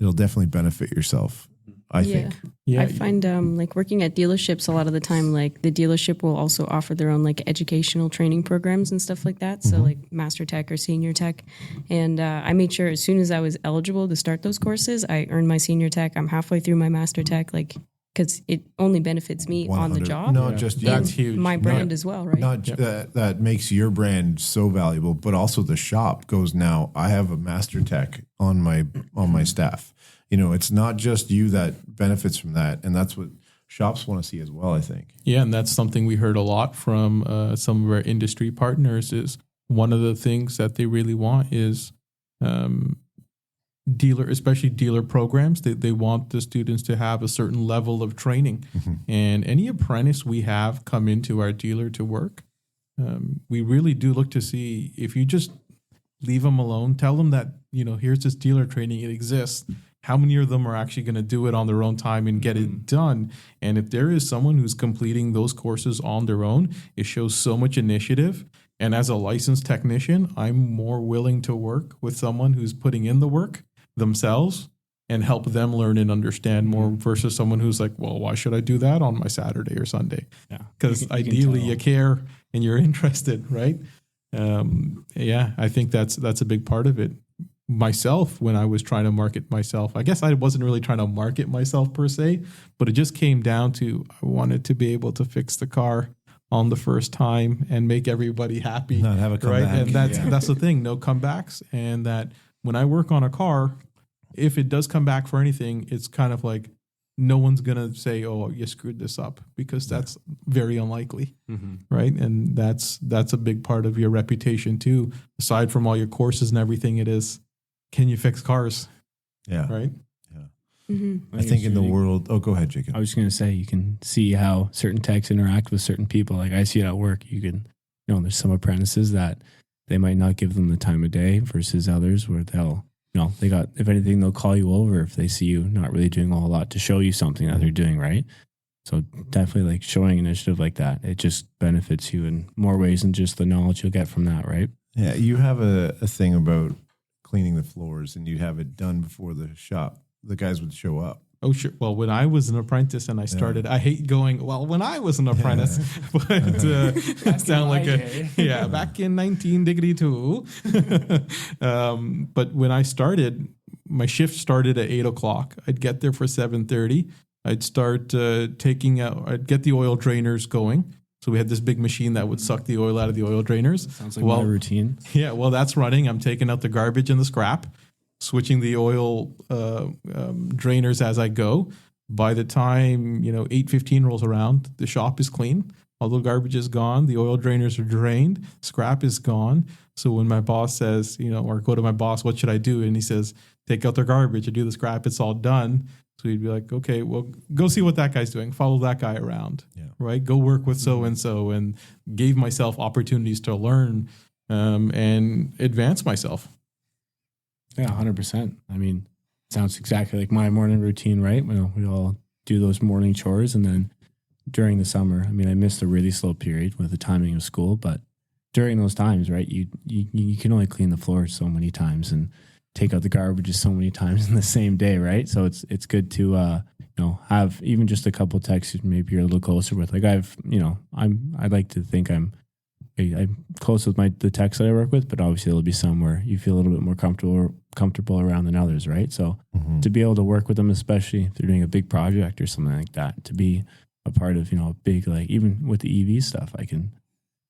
it'll definitely benefit yourself. I think. Yeah. I find like working at dealerships a lot of the time, like the dealership will also offer their own like educational training programs and stuff like that. So like master tech or senior tech. And I made sure as soon as I was eligible to start those courses, I earned my senior tech. I'm halfway through my master tech, like because it only benefits me on the job. Not just you. That's huge. My brand as well, right? Not that makes your brand so valuable, but also the shop goes, now I have a master tech on my staff. It's not just you that benefits from that. And that's what shops want to see as well, I think. Yeah, and that's something we heard a lot from some of our industry partners is one of the things that they really want is especially dealer programs. They want the students to have a certain level of training. And any apprentice we have come into our dealer to work, we really do look to see if you just leave them alone, tell them that, here's this dealer training, it exists. How many of them are actually going to do it on their own time and get it done? And if there is someone who's completing those courses on their own, it shows so much initiative. And as a licensed technician, I'm more willing to work with someone who's putting in the work themselves and help them learn and understand more versus someone who's like, well, why should I do that on my Saturday or Sunday? Because ideally you care and you're interested, right? I think that's a big part of it. Myself, when I was trying to market myself, I guess I wasn't really trying to market myself per se, but it just came down to I wanted to be able to fix the car on the first time and make everybody happy. Not have a comeback. Right. And that's the thing. No comebacks. And that when I work on a car, if it does come back for anything, it's kind of like no one's going to say, oh, you screwed this up, because that's very unlikely. Right. And that's a big part of your reputation too. Aside from all your courses and everything, it is, can you fix cars? Yeah. Right. I think in the world. Oh, go ahead, Jacob. I was going to say, you can see how certain techs interact with certain people. Like I see it at work. You can, there's some apprentices that they might not give them the time of day versus others where they'll, if anything, they'll call you over if they see you not really doing a whole lot to show you something that they're doing right. So definitely like showing initiative like that, it just benefits you in more ways than just the knowledge you'll get from that, right? Yeah, you have a thing about cleaning the floors, and you have it done before the shop. The guys would show up. Oh, sure. Well, when I was an apprentice and I started, I hate going, well, when I was an apprentice, but it sound like back in 1992. But when I started, my shift started at 8:00. I'd get there for 7:30. I'd start I'd get the oil drainers going. So we had this big machine that would suck the oil out of the oil drainers. Sounds like my routine. Yeah, well, that's running. I'm taking out the garbage and the scrap, switching the oil drainers as I go. By the time 8:15 rolls around, the shop is clean. All the garbage is gone. The oil drainers are drained. Scrap is gone. So when my boss says, or go to my boss, what should I do? And he says, take out the garbage and do the scrap. It's all done. So he'd be like, okay, well, go see what that guy's doing. Follow that guy around, right? Go work with so-and-so, and gave myself opportunities to learn and advance myself. Yeah, 100%. I mean, sounds exactly like my morning routine, right? We all do those morning chores, and then during the summer, I mean, I missed a really slow period with the timing of school, but during those times, right, you can only clean the floor so many times and take out the garbage so many times in the same day, right? So it's good to have even just a couple texts maybe you're a little closer with. Like I'd like to think I'm close with the techs that I work with, but obviously there'll be some where you feel a little bit more comfortable around than others, right? So to be able to work with them, especially if they're doing a big project or something like that, to be a part of a big, like even with the EV stuff, I can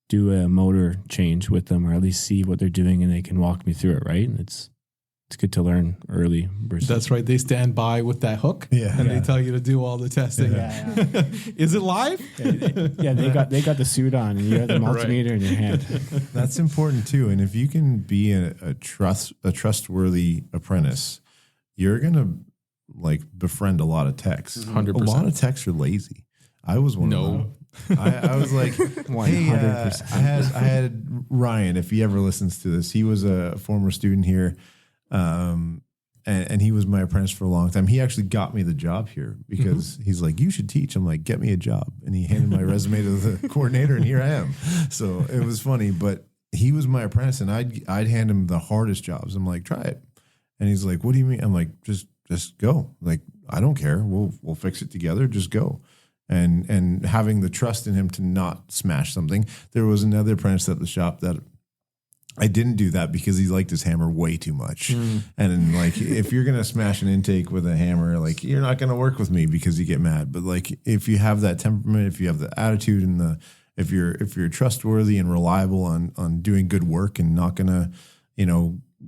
do a motor change with them, or at least see what they're doing, and they can walk me through it, right? And it's good to learn early. That's right. They stand by with that hook, and they tell you to do all the testing. Is it live? They got the suit on, and you have the multimeter in your hand. That's important too. And if you can be a trustworthy apprentice, you're gonna befriend a lot of techs. 100%. A lot of techs are lazy. I was one of them. I was like, hey, I had Ryan. If he ever listens to this, he was a former student here. And he was my apprentice for a long time. He actually got me the job here because he's like, you should teach. I'm like, get me a job. And he handed my resume to the coordinator, and here I am. So it was funny, but he was my apprentice, and I'd hand him the hardest jobs. I'm like, try it. And he's like, what do you mean? I'm like, just go. Like, I don't care. We'll fix it together. Just go. And having the trust in him to not smash something. There was another apprentice at the shop that I didn't do that because he liked his hammer way too much. And if you're going to smash an intake with a hammer, you're not going to work with me because you get mad. But if you have that temperament, if you have the attitude, and if you're trustworthy and reliable on doing good work, and not going to,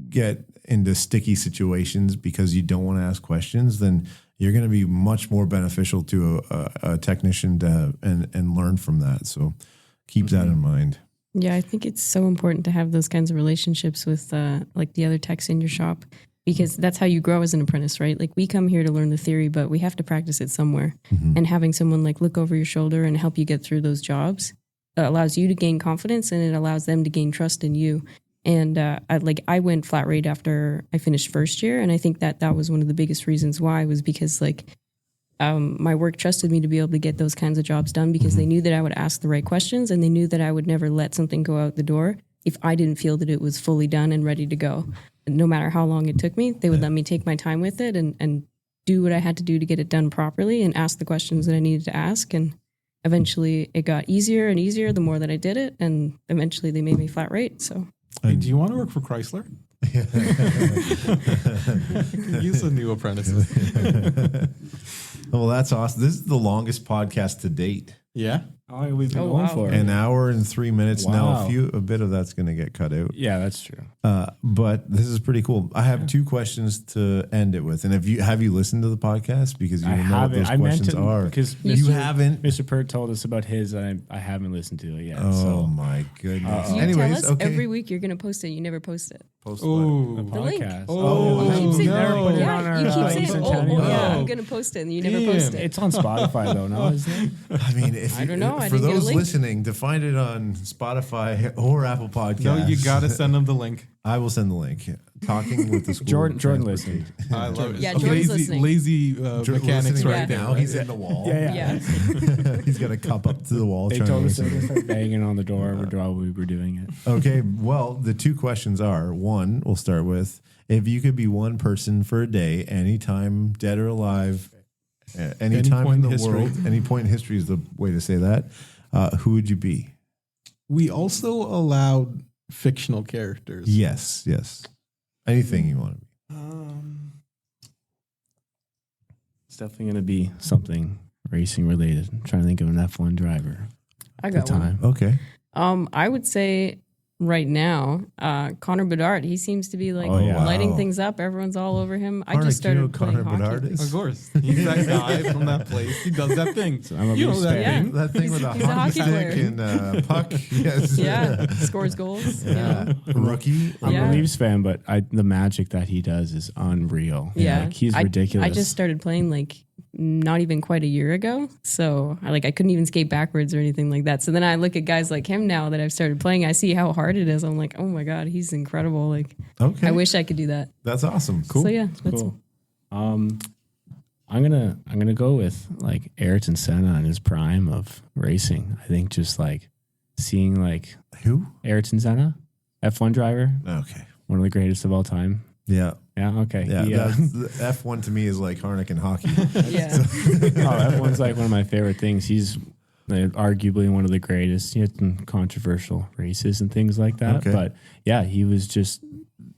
get into sticky situations because you don't want to ask questions, then you're going to be much more beneficial to a technician and learn from that. So keep that in mind. Yeah, I think it's so important to have those kinds of relationships with the other techs in your shop, because that's how you grow as an apprentice, right? We come here to learn the theory, but we have to practice it somewhere. And having someone look over your shoulder and help you get through those jobs allows you to gain confidence, and it allows them to gain trust in you. And I went flat rate after I finished first year, and I think that was one of the biggest reasons why, was because my work trusted me to be able to get those kinds of jobs done, because they knew that I would ask the right questions, and they knew that I would never let something go out the door if I didn't feel that it was fully done and ready to go. And no matter how long it took me, they would let me take my time with it and do what I had to do to get it done properly, and ask the questions that I needed to ask. And eventually it got easier and easier the more that I did it, and eventually they made me flat rate. So, hey, do you want to work for Chrysler? Use a new apprentices. Well, that's awesome. This is the longest podcast to date. Yeah. How long have we been Oh, going wow. for? An hour and 3 minutes. Now, Wow. a bit of that's going to get cut out. Yeah, that's true. But this is pretty cool. I have 2 questions to end it with. And have you listened to the podcast? Because you I will know what haven't. those I meant questions to are. because You Mr. haven't? Mr. Pert told us about his. And I haven't listened to it yet. Oh so my goodness. Uh-oh. You Anyways, tell us okay. every week you're going to post it. You never post it. Post Oh, the The link. podcast. Oh, You keep saying, no. put it on yeah, our, you keep saying, Eastern oh, County. yeah, No. I'm going to post it, and you never Ian. post it. It's on Spotify though, no, isn't it? I mean, if I don't know. I for didn't get a those link. listening, to find it on Spotify or Apple Podcasts, No, you got to send them the link. I will send the link. Talking with the school. Jordan transportation. listened. I love it. Yeah, Jordan's listening. lazy Jordan mechanics listening right Yeah. now. now. He's in the wall. Yeah. He's got a cup up to the wall. They trying told to us they listen. were gonna start banging on the door while we were doing it. Okay, well, the 2 questions are: 1, we'll start with, if you could be one person for a day, anytime, dead or alive, any time point in in the history. world, any point in history is the way to say that. Who would you be? We also allowed fictional characters. Yes. Anything you want to be. It's definitely going to be something racing related. I'm trying to think of an F1 driver. I At the got one. time. Okay. I would say right now, Connor Bedard. He seems to be like Oh, yeah. lighting Wow. things up. Everyone's all over him. I Harnek, just do you know started playing who Connor hockey. Bedard is? Of course. He's that guy from that place. He does that thing. So I'm a You know Leafs that fan. thing. That thing with a He's a hockey hockey stick player. and a puck. Yes. Yeah, scores goals. You know? Rookie. I'm Yeah. a Leafs fan, but the magic that he does is unreal. Yeah, Like, he's I ridiculous. just started playing like not even quite a year ago, so I couldn't even skate backwards or anything like that. So then I look at guys like him now that I've started playing. I see how hard it is. I'm like, oh my god, he's incredible. Like, Okay. I wish I could do that. That's awesome. Cool. So yeah, that's cool. I'm gonna go with like Ayrton Senna in his prime of racing. I think just like seeing like Who? Ayrton Senna, F1 driver, Okay. one of the greatest of all time. Yeah. Yeah, okay. Yeah. He, The F1 to me is like Harnek and hockey. yeah. F1's like one of my favorite things. He's arguably one of the greatest. He had some controversial races and things like that. Okay. But yeah, he was just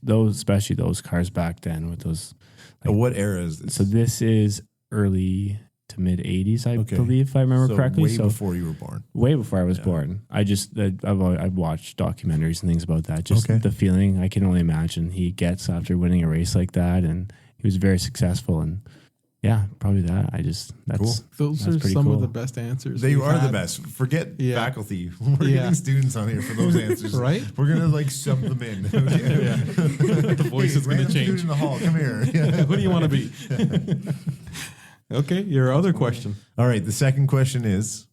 especially those cars back then with those. What era is this? So this is early to mid 80s, I Okay. believe, if I remember So correctly. way So before you were born. way before I was Yeah. born. I've watched documentaries and things about that. Just Okay. the feeling I can only imagine he gets after winning a race like that, and he was very successful. And yeah, probably that. That's Cool. Those That's are pretty some cool. of the best answers. They we've are the had. best. Forget Yeah. faculty. We're Yeah. getting students on here for those answers. Right? We're going to like shove them in. Okay? Yeah. The voice is gonna random change. Student in the hall. Come here. Yeah. Who do you want to be? Okay, your other question. All right. The second question is,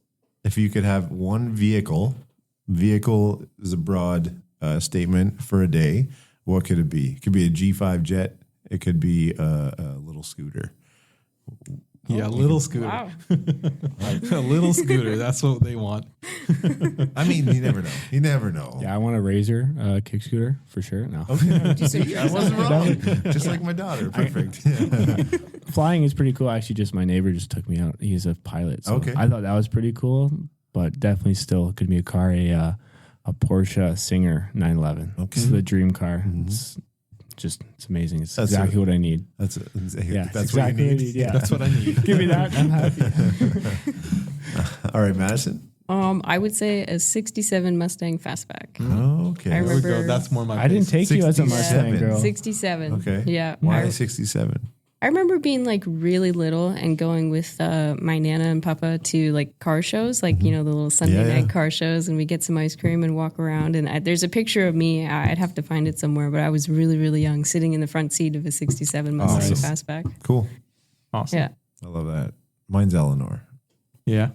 if you could have one vehicle is a broad statement for a day, what could it be? It could be a G5 jet. It could be a little scooter. Yeah, little scooter. Wow. A little scooter. That's what they want. I mean, you never know. You never know. Yeah, I want a Razor kick scooter for sure. No, Okay. See, I wasn't wrong. Just like my daughter. Perfect. Yeah. flying is pretty cool. Actually, just my neighbor just took me out. He's a pilot, so Okay. I thought that was pretty cool. But definitely still could be a car, a Porsche Singer 911. Okay. It's the dream car. It's amazing. It's That's exactly what I need. That's Yeah, that's exactly what you need. Yeah, That's what I need. Give me that. I'm happy. All right, Madison. I would say a '67 Mustang Fastback. Okay. I There we go. remember- That's more my I didn't pace. take you as a 67. Mustang girl. 67. Okay. Yeah. Why 67? I remember being like really little and going with my Nana and Papa to like car shows, like, you know, the little Sunday Yeah, night yeah. car shows, and we get some ice cream and walk around. And there's a picture of me. I'd have to find it somewhere, but I was really, really young, sitting in the front seat of a '67 Mustang Awesome. Fastback. Cool. Awesome. Yeah. I love that. Mine's Eleanor. Yeah.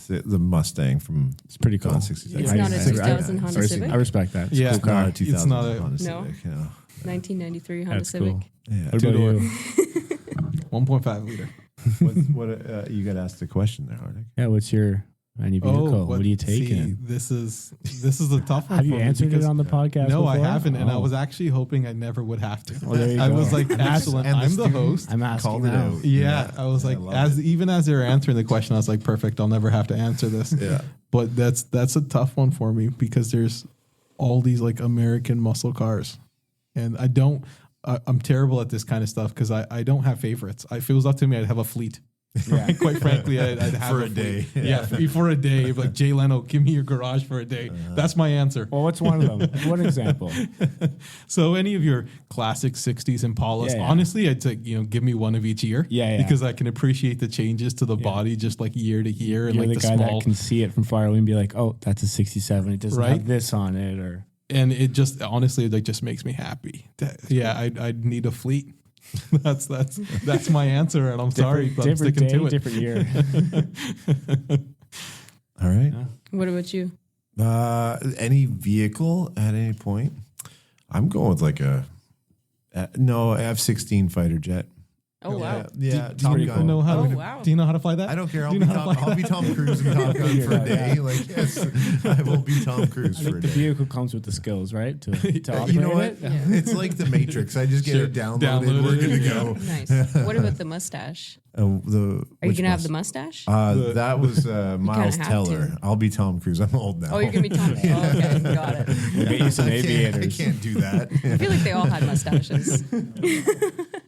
The Mustang from It's pretty cool. 67. It's not a I- 2000 Honda I- Civic? I respect that. It's a Yeah. cool It's not car. a 2000 It's not a- Honda No. Civic. No. 1993 Honda That's Civic. cool. Yeah. What about Two-door. you? 1.5 liter. You got asked a question there, Harnek. Yeah, what's your any vehicle? what are you taking? This is a tough one. Have you for me answered it because- on the podcast? No, I before? haven't, and I Oh. was actually hoping I never would have to. Well, there you I go. was like, excellent. And the I'm the student host. I'm asking Called it now. out. Yeah, I was I like, love even as they were answering the question, I was like, perfect. I'll never have to answer this. Yeah. But that's a tough one for me because there's all these like American muscle cars, and I'm terrible at this kind of stuff because I don't have favorites. If it was up to me, I'd have a fleet. Yeah. Quite frankly, I'd have For a day. fleet. Yeah, for a day. Like, Jay Leno, give me your garage for a day. That's my answer. Well, what's one of them? One example. So any of your classic 60s Impalas, Yeah, yeah. honestly, I'd say, give me one of each year. Yeah. Because I can appreciate the changes to the body just like year to year. And You're like the guy that can see it from far away and be like, oh, that's a 67. It doesn't Right? have this on it. Or and it just, honestly, like just makes me happy. I'd need a fleet. That's my answer. And I'm sorry, but I'm different sticking day, to it. different year. All right. What about you? Any vehicle at any point? I'm going with like F-16 fighter jet. Oh, wow. Yeah, Do you Top Gun. know how? Oh, to, wow. Do you know how to fly that? I don't care. Do you know how to fly I'll be Tom Cruise in Top Gun for a day. Like, yes, I will be Tom Cruise I for think a the day. vehicle comes with the skills, right? To operate You know what? it. Yeah. It's like the Matrix. I just get Sure. it downloaded. Downloaded We're it, good to yeah. go. Nice. What about the mustache? Are you Which going to have must- the mustache? That was Miles have Teller. to. I'll be Tom Cruise. I'm old now. Oh, you're going to be Tom. Oh, okay. Got it. We'll get you some I aviators. can't do that. I feel like they all had mustaches.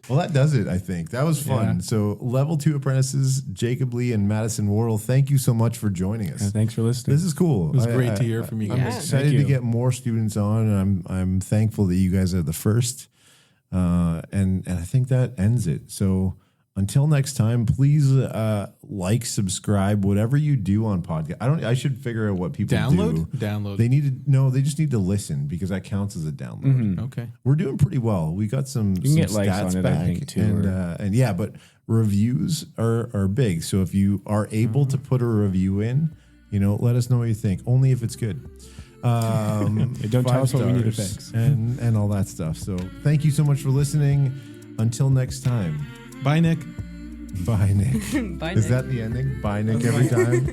Well, that does it, I think. That was fun. Yeah. So, level 2 apprentices, Jakob Lee and Madison Wardle, thank you so much for joining us. Thanks for listening. This is cool. It was great to hear from you I'm guys. Yeah. excited Thank to you. get more students on, and I'm thankful that you guys are the first. And I think that ends it. So until next time, please like, subscribe, whatever you do on podcast. I should figure out what people do. Download. They just need to listen because that counts as a download. Okay. We're doing pretty well. We got some, can get likes stats on it, back, I think, too, and yeah, but reviews are big. So if you are able to put a review in, let us know what you think. Only if it's good. Don't tell us what we need to fix. and all that stuff. So thank you so much for listening. Until next time, Bye, Nick. bye, Nick. Bye, Is Nick. that the ending? Bye, Nick. Every time.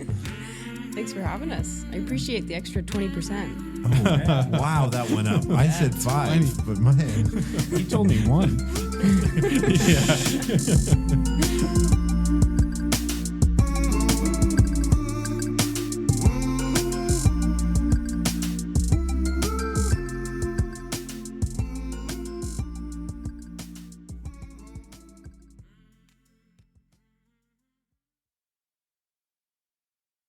Thanks for having us. I appreciate the extra 20%. Oh, wow, that went up. I said 5, but man. He told me one. Yeah.